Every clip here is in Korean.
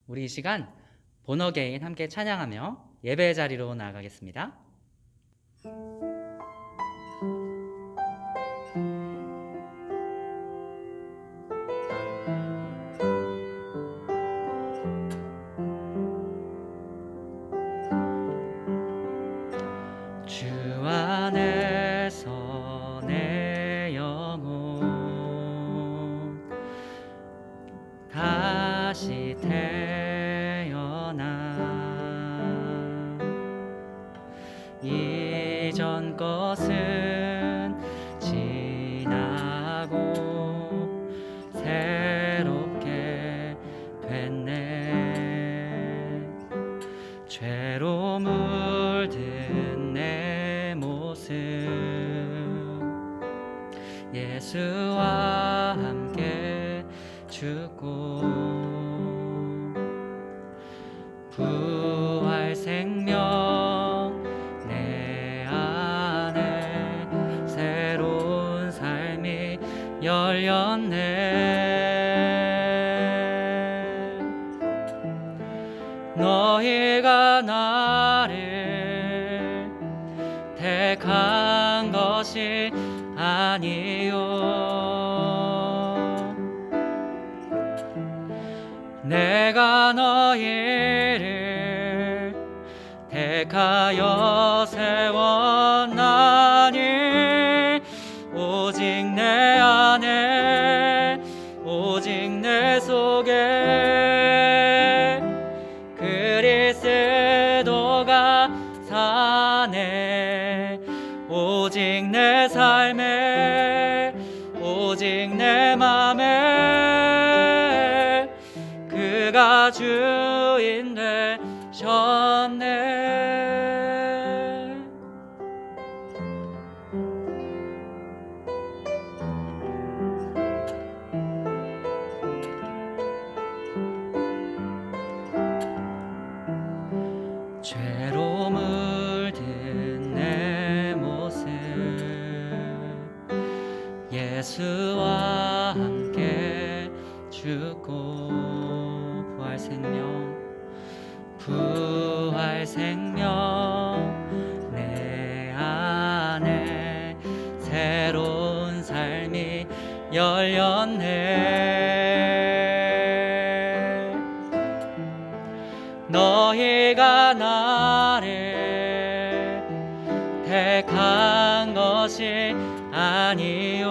우리 이 시간 본어게인 함께 찬양하며 예배의 자리로 나아가겠습니다. 주 안에서 내 영혼 다시 태어나 이전 것은 지나고 새롭게 됐네. 죄로 물든 내 모습 예수와 함께 죽고 부활 생명 내 안에 새로운 삶이 열렸네. 너희가 나를 택한 것이 아니요 내가 너희를 택하여 세웠나니 오직 내 안에 오직 내 속에 그리스도가 사네. 오직 내 삶에 오직 내 맘에 그가 주인 되셨네. 죄로 물든 내 모습 예수와 함께 죽고 부활 생명 내 안에 새로운 삶이 열렸네. 너희가 나를 택한 것이 아니요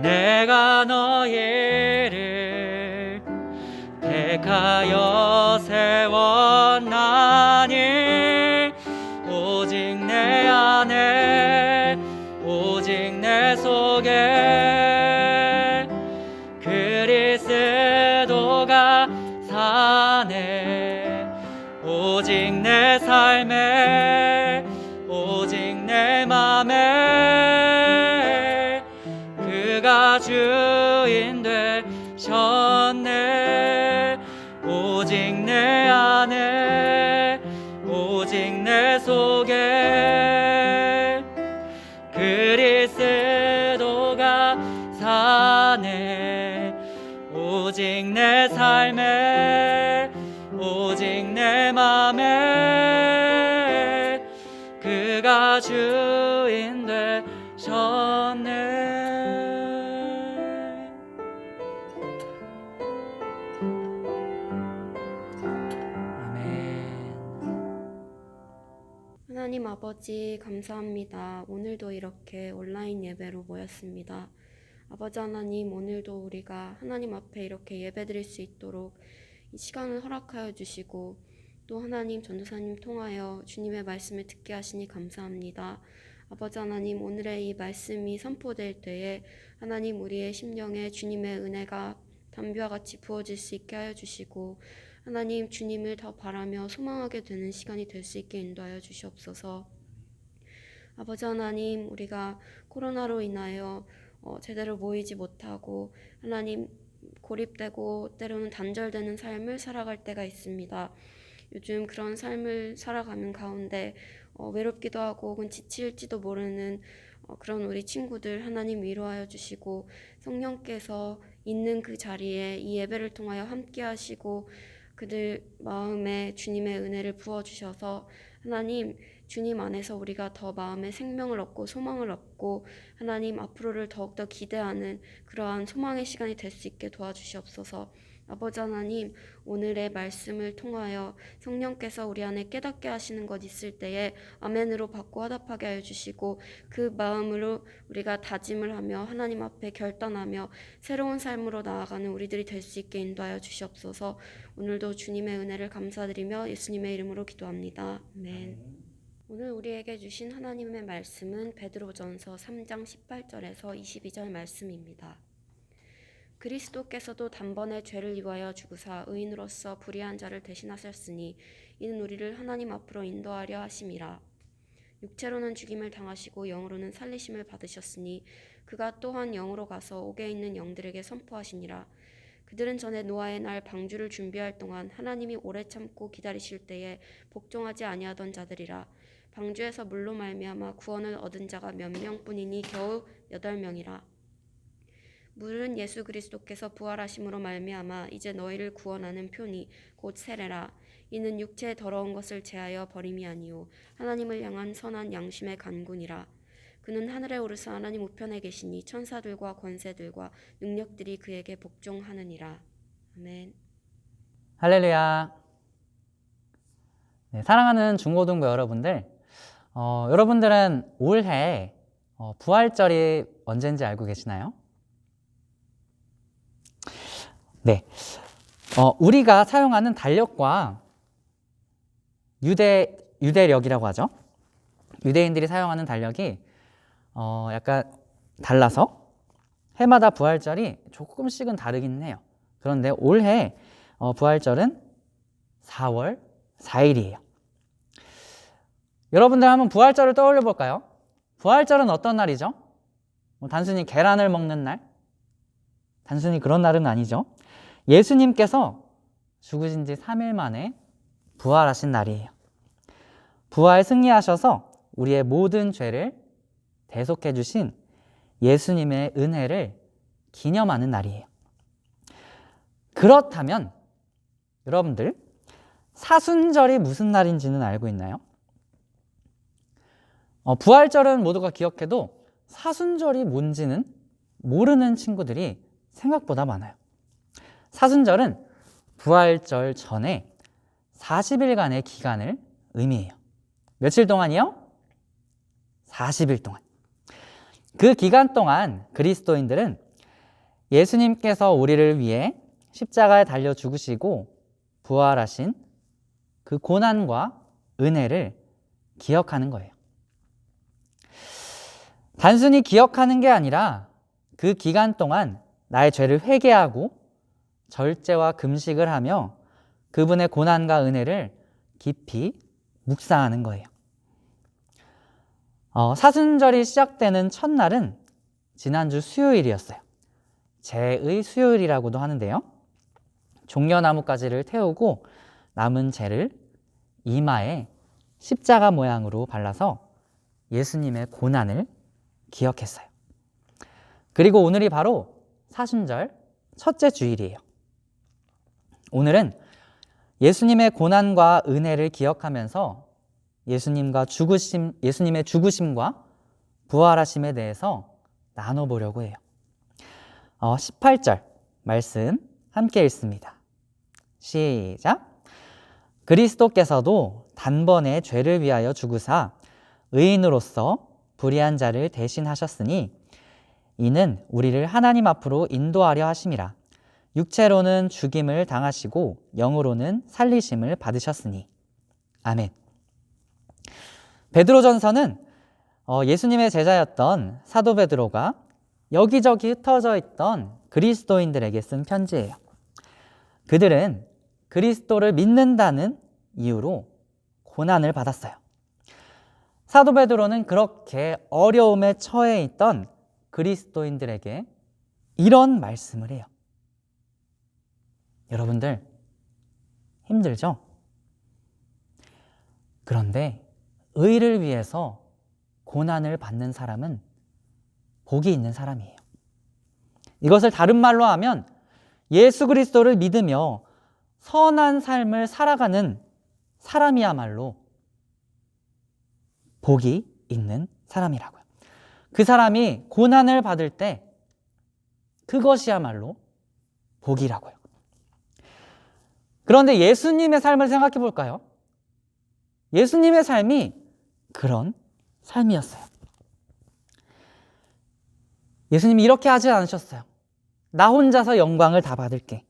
내가 너희를 택하여 세웠나니 오직 내 안에 오직 내 속에 그리스도가 사네. 오직 내 삶에 오직 내 맘에 그가 주인 되셨네. 오직 내 안에 오직 내 속에 그리스도가 사네. 오직 내 삶에 오직 내 맘에 그가 주인 되셨네. 하나님 아버지 감사합니다. 오늘도 이렇게 온라인 예배로 모였습니다. 아버지 하나님, 오늘도 우리가 하나님 앞에 이렇게 예배드릴 수 있도록 이 시간을 허락하여 주시고 또 하나님 전도사님 통하여 주님의 말씀을 듣게 하시니 감사합니다. 아버지 하나님, 오늘의 이 말씀이 선포될 때에 하나님 우리의 심령에 주님의 은혜가 담비와 같이 부어질 수 있게 하여 주시고 하나님 주님을 더 바라며 소망하게 되는 시간이 될 수 있게 인도하여 주시옵소서. 아버지 하나님, 우리가 코로나로 인하여 제대로 모이지 못하고 하나님 고립되고 때로는 단절되는 삶을 살아갈 때가 있습니다. 요즘 그런 삶을 살아가는 가운데 외롭기도 하고 혹은 지칠지도 모르는 그런 우리 친구들 하나님 위로하여 주시고 성령께서 있는 그 자리에 이 예배를 통하여 함께 하시고 그들 마음에 주님의 은혜를 부어주셔서 하나님, 주님 안에서 우리가 더 마음의 생명을 얻고 소망을 얻고 하나님 앞으로를 더욱더 기대하는 그러한 소망의 시간이 될 수 있게 도와주시옵소서. 아버지 하나님, 오늘의 말씀을 통하여 성령께서 우리 안에 깨닫게 하시는 것 있을 때에 아멘으로 받고 화답하게 하여 주시고 그 마음으로 우리가 다짐을 하며 하나님 앞에 결단하며 새로운 삶으로 나아가는 우리들이 될 수 있게 인도하여 주시옵소서. 오늘도 주님의 은혜를 감사드리며 예수님의 이름으로 기도합니다. 아멘. 오늘 우리에게 주신 하나님의 말씀은 베드로전서 3장 18절에서 22절 말씀입니다. 그리스도께서도 단번에 죄를 위하여 죽으사 의인으로서 불의한 자를 대신하셨으니 이는 우리를 하나님 앞으로 인도하려 하심이라. 육체로는 죽임을 당하시고 영으로는 살리심을 받으셨으니 그가 또한 영으로 가서 옥에 있는 영들에게 선포하시니라. 그들은 전에 노아의 날 방주를 준비할 동안 하나님이 오래 참고 기다리실 때에 복종하지 아니하던 자들이라. 방주에서 물로 말미암아 구원을 얻은 자가 몇 명뿐이니 겨우 8명이라. 물은 예수 그리스도께서 부활하심으로 말미암아 이제 너희를 구원하는 표니 곧 세례라. 이는 육체의 더러운 것을 제하여 버림이 아니요 하나님을 향한 선한 양심의 간군이라. 그는 하늘에 오르사 하나님 우편에 계시니 천사들과 권세들과 능력들이 그에게 복종하느니라. 아멘. 할렐루야. 네, 사랑하는 중고등부 여러분들, 여러분들은 올해 부활절이 언제인지 알고 계시나요? 네, 우리가 사용하는 달력과 유대력이라고 하죠. 유대인들이 사용하는 달력이 약간 달라서 해마다 부활절이 조금씩은 다르긴 해요. 그런데 올해 부활절은 4월 4일이에요. 여러분들 한번 부활절을 떠올려 볼까요? 부활절은 어떤 날이죠? 단순히 계란을 먹는 날? 단순히 그런 날은 아니죠. 예수님께서 죽으신 지 3일 만에 부활하신 날이에요. 부활 승리하셔서 우리의 모든 죄를 대속해 주신 예수님의 은혜를 기념하는 날이에요. 그렇다면 여러분들 사순절이 무슨 날인지는 알고 있나요? 부활절은 모두가 기억해도 사순절이 뭔지는 모르는 친구들이 생각보다 많아요. 사순절은 부활절 전에 40일간의 기간을 의미해요. 며칠 동안이요? 40일 동안. 그 기간 동안 그리스도인들은 예수님께서 우리를 위해 십자가에 달려 죽으시고 부활하신 그 고난과 은혜를 기억하는 거예요. 단순히 기억하는 게 아니라 그 기간 동안 나의 죄를 회개하고 절제와 금식을 하며 그분의 고난과 은혜를 깊이 묵상하는 거예요. 사순절이 시작되는 첫날은 지난주 수요일이었어요. 죄의 수요일이라고도 하는데요. 종려나무가지를 태우고 남은 죄를 이마에 십자가 모양으로 발라서 예수님의 고난을 기억했어요. 그리고 오늘이 바로 사순절 첫째 주일이에요. 오늘은 예수님의 고난과 은혜를 기억하면서 예수님의 죽으심과 부활하심에 대해서 나눠보려고 해요. 18절 말씀 함께 읽습니다. 시작. 그리스도께서도 단번에 죄를 위하여 죽으사 의인으로서 불의한 자를 대신하셨으니 이는 우리를 하나님 앞으로 인도하려 하심이라. 육체로는 죽임을 당하시고 영으로는 살리심을 받으셨으니. 아멘. 베드로전서는 예수님의 제자였던 사도 베드로가 여기저기 흩어져 있던 그리스도인들에게 쓴 편지예요. 그들은 그리스도를 믿는다는 이유로 고난을 받았어요. 사도 베드로는 그렇게 어려움에 처해 있던 그리스도인들에게 이런 말씀을 해요. 여러분들 힘들죠? 그런데 의를 위해서 고난을 받는 사람은 복이 있는 사람이에요. 이것을 다른 말로 하면 예수 그리스도를 믿으며 선한 삶을 살아가는 사람이야말로 복이 있는 사람이라고요. 그 사람이 고난을 받을 때 그것이야말로 복이라고요. 그런데 예수님의 삶을 생각해 볼까요? 예수님의 삶이 그런 삶이었어요. 예수님이 이렇게 하지 않으셨어요. 나 혼자서 영광을 다 받을게.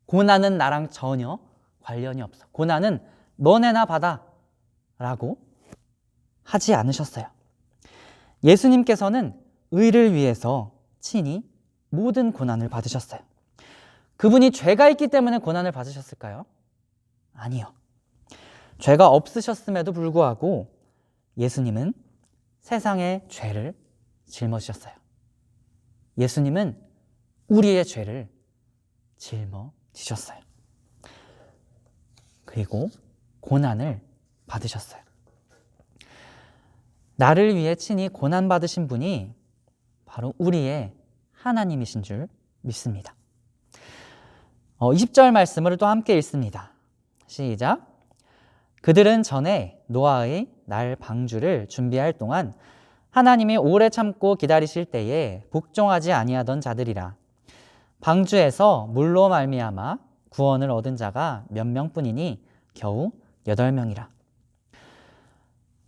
고난은 나랑 전혀 관련이 없어. 고난은 너네나 받아. 라고 하지 않으셨어요. 예수님께서는 의를 위해서 친히 모든 고난을 받으셨어요. 그분이 죄가 있기 때문에 고난을 받으셨을까요? 아니요. 죄가 없으셨음에도 불구하고 예수님은 세상의 죄를 짊어지셨어요. 예수님은 우리의 죄를 짊어지셨어요. 그리고 고난을 받으셨어요. 나를 위해 친히 고난받으신 분이 바로 우리의 하나님이신 줄 믿습니다. 20절 말씀을 또 함께 읽습니다. 시작. 그들은 전에 노아의 날 방주를 준비할 동안 하나님이 오래 참고 기다리실 때에 복종하지 아니하던 자들이라. 방주에서 물로 말미암아 구원을 얻은 자가 몇 명뿐이니 겨우 8명이라.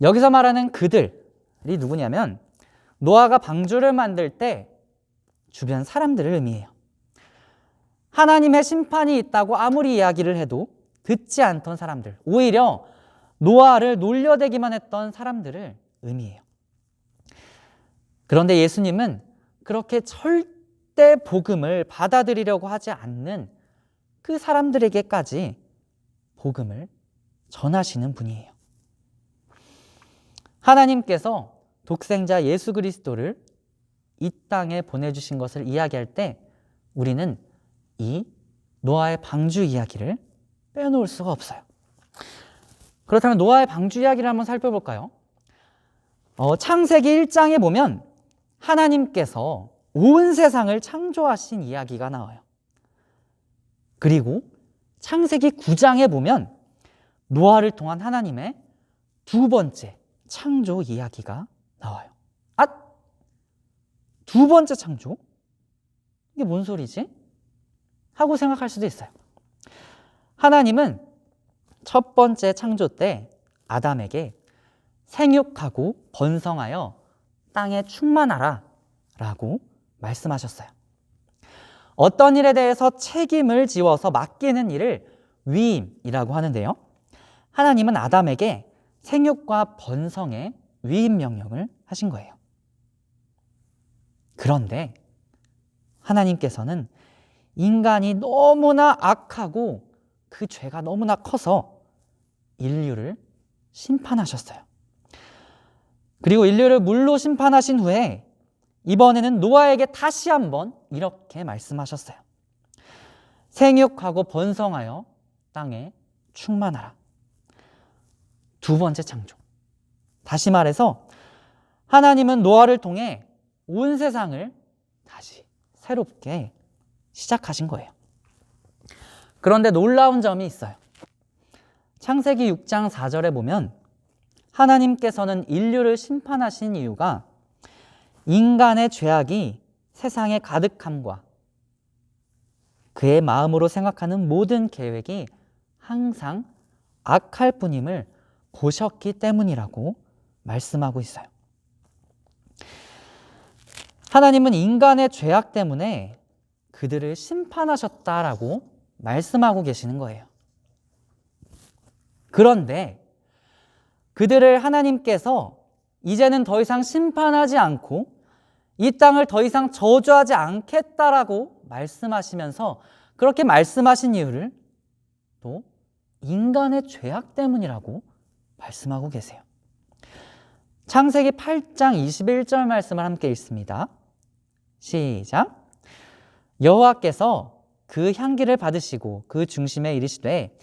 여기서 말하는 그들이 누구냐면 노아가 방주를 만들 때 주변 사람들을 의미해요. 하나님의 심판이 있다고 아무리 이야기를 해도 듣지 않던 사람들, 오히려 노아를 놀려대기만 했던 사람들을 의미해요. 그런데 예수님은 그렇게 절대 복음을 받아들이려고 하지 않는 그 사람들에게까지 복음을 전하시는 분이에요. 하나님께서 독생자 예수 그리스도를 이 땅에 보내주신 것을 이야기할 때 우리는 이 노아의 방주 이야기를 빼놓을 수가 없어요. 그렇다면 노아의 방주 이야기를 한번 살펴볼까요? 창세기 1장에 보면 하나님께서 온 세상을 창조하신 이야기가 나와요. 그리고 창세기 9장에 보면 노아를 통한 하나님의 두 번째 창조 이야기가 나와요. 아, 두 번째 창조? 이게 뭔 소리지? 하고 생각할 수도 있어요. 하나님은 첫 번째 창조 때 아담에게 생육하고 번성하여 땅에 충만하라 라고 말씀하셨어요. 어떤 일에 대해서 책임을 지워서 맡기는 일을 위임이라고 하는데요. 하나님은 아담에게 생육과 번성의 위임 명령을 하신 거예요. 그런데 하나님께서는 인간이 너무나 악하고 그 죄가 너무나 커서 인류를 심판하셨어요. 그리고 인류를 물로 심판하신 후에 이번에는 노아에게 다시 한번 이렇게 말씀하셨어요. 생육하고 번성하여 땅에 충만하라. 두 번째 창조. 다시 말해서 하나님은 노아를 통해 온 세상을 다시 새롭게 시작하신 거예요. 그런데 놀라운 점이 있어요. 창세기 6장 4절에 보면 하나님께서는 인류를 심판하신 이유가 인간의 죄악이 세상에 가득함과 그의 마음으로 생각하는 모든 계획이 항상 악할 뿐임을 보셨기 때문이라고 말씀하고 있어요. 하나님은 인간의 죄악 때문에 그들을 심판하셨다라고 말씀하고 계시는 거예요. 그런데 그들을 하나님께서 이제는 더 이상 심판하지 않고 이 땅을 더 이상 저주하지 않겠다라고 말씀하시면서 그렇게 말씀하신 이유를 또 인간의 죄악 때문이라고 말씀하고 계세요. 창세기 8장 21절 말씀을 함께 읽습니다. 시작. 여호와께서 그 향기를 받으시고 그 중심에 이르시되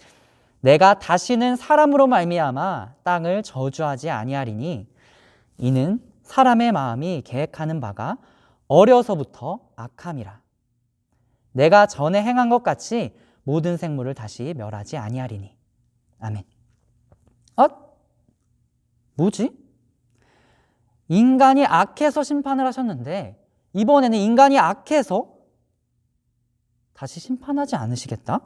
내가 다시는 사람으로 말미암아 땅을 저주하지 아니하리니 이는 사람의 마음이 계획하는 바가 어려서부터 악함이라. 내가 전에 행한 것 같이 모든 생물을 다시 멸하지 아니하리니. 아멘. 뭐지? 인간이 악해서 심판을 하셨는데 이번에는 인간이 악해서 다시 심판하지 않으시겠다?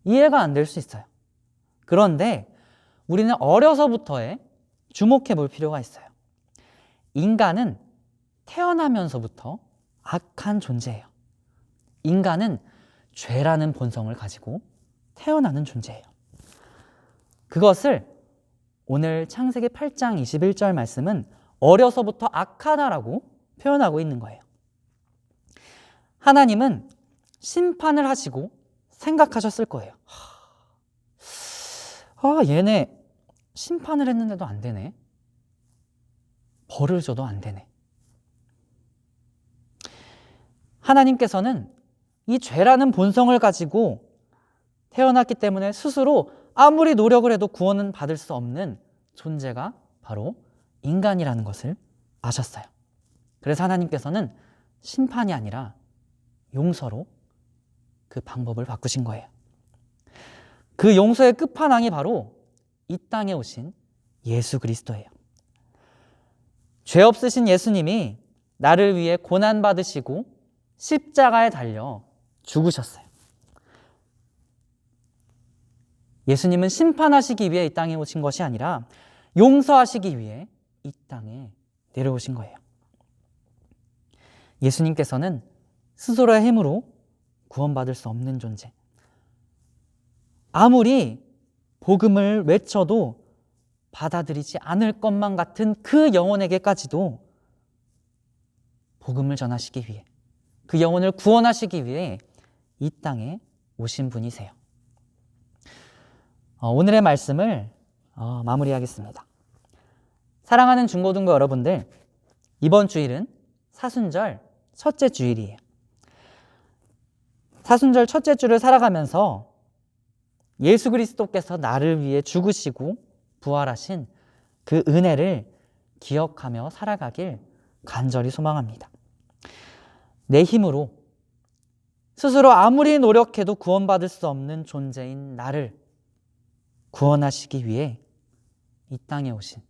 이해가 안 될 수 있어요. 그런데 우리는 어려서부터의 주목해 볼 필요가 있어요. 인간은 태어나면서부터 악한 존재예요. 인간은 죄라는 본성을 가지고 태어나는 존재예요. 그것을 오늘 창세기 8장 21절 말씀은 어려서부터 악하다라고 표현하고 있는 거예요. 하나님은 심판을 하시고 생각하셨을 거예요. 얘네 심판을 했는데도 안 되네. 벌을 줘도 안 되네. 하나님께서는 이 죄라는 본성을 가지고 태어났기 때문에 스스로 아무리 노력을 해도 구원은 받을 수 없는 존재가 바로 인간이라는 것을 아셨어요. 그래서 하나님께서는 심판이 아니라 용서로 그 방법을 바꾸신 거예요. 그 용서의 끝판왕이 바로 이 땅에 오신 예수 그리스도예요. 죄 없으신 예수님이 나를 위해 고난받으시고 십자가에 달려 죽으셨어요. 예수님은 심판하시기 위해 이 땅에 오신 것이 아니라 용서하시기 위해 이 땅에 내려오신 거예요. 예수님께서는 스스로의 힘으로 구원받을 수 없는 존재. 아무리 복음을 외쳐도 받아들이지 않을 것만 같은 그 영혼에게까지도 복음을 전하시기 위해, 그 영혼을 구원하시기 위해 이 땅에 오신 분이세요. 오늘의 말씀을 마무리하겠습니다. 사랑하는 중고등부 여러분들, 이번 주일은 사순절 첫째 주일이에요. 사순절 첫째 주를 살아가면서 예수 그리스도께서 나를 위해 죽으시고 부활하신 그 은혜를 기억하며 살아가길 간절히 소망합니다. 내 힘으로 스스로 아무리 노력해도 구원받을 수 없는 존재인 나를 구원하시기 위해 이 땅에 오신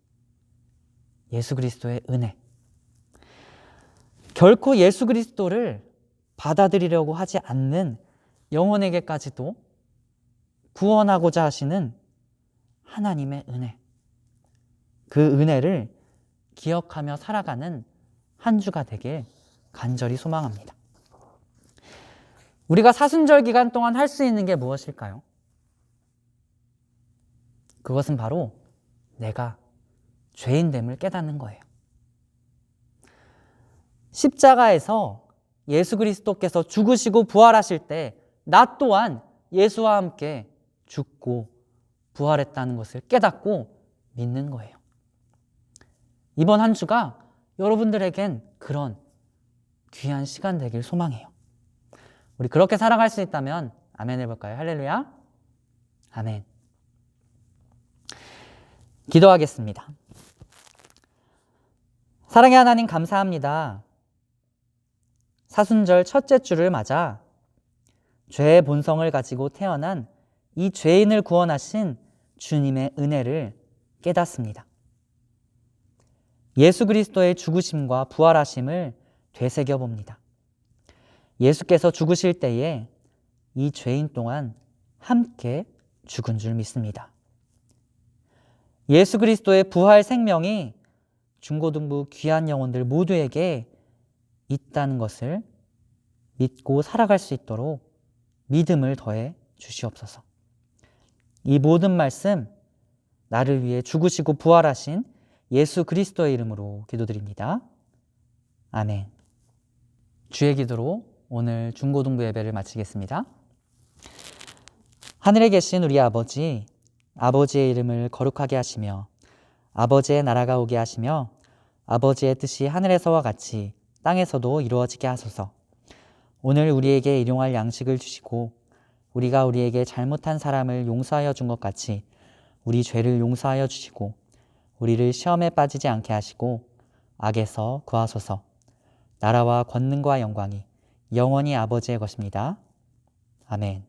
예수 그리스도의 은혜, 결코 예수 그리스도를 받아들이려고 하지 않는 영혼에게까지도 구원하고자 하시는 하나님의 은혜, 그 은혜를 기억하며 살아가는 한 주가 되길 간절히 소망합니다. 우리가 사순절 기간 동안 할 수 있는 게 무엇일까요? 그것은 바로 내가 죄인됨을 깨닫는 거예요. 십자가에서 예수 그리스도께서 죽으시고 부활하실 때 나 또한 예수와 함께 죽고 부활했다는 것을 깨닫고 믿는 거예요. 이번 한 주가 여러분들에겐 그런 귀한 시간 되길 소망해요. 우리 그렇게 살아갈 수 있다면 아멘 해볼까요? 할렐루야. 아멘. 기도하겠습니다. 사랑의 하나님, 감사합니다. 사순절 첫째 주를 맞아 죄의 본성을 가지고 태어난 이 죄인을 구원하신 주님의 은혜를 깨닫습니다. 예수 그리스도의 죽으심과 부활하심을 되새겨 봅니다. 예수께서 죽으실 때에 이 죄인 또한 함께 죽은 줄 믿습니다. 예수 그리스도의 부활 생명이 중고등부 귀한 영혼들 모두에게 있다는 것을 믿고 살아갈 수 있도록 믿음을 더해 주시옵소서. 이 모든 말씀 나를 위해 죽으시고 부활하신 예수 그리스도의 이름으로 기도드립니다. 아멘. 주의 기도로 오늘 중고등부 예배를 마치겠습니다. 하늘에 계신 우리 아버지, 아버지의 이름을 거룩하게 하시며 아버지의 나라가 오게 하시며 아버지의 뜻이 하늘에서와 같이 땅에서도 이루어지게 하소서. 오늘 우리에게 일용할 양식을 주시고 우리가 우리에게 잘못한 사람을 용서하여 준 것 같이 우리 죄를 용서하여 주시고 우리를 시험에 빠지지 않게 하시고 악에서 구하소서. 나라와 권능과 영광이 영원히 아버지의 것입니다. 아멘.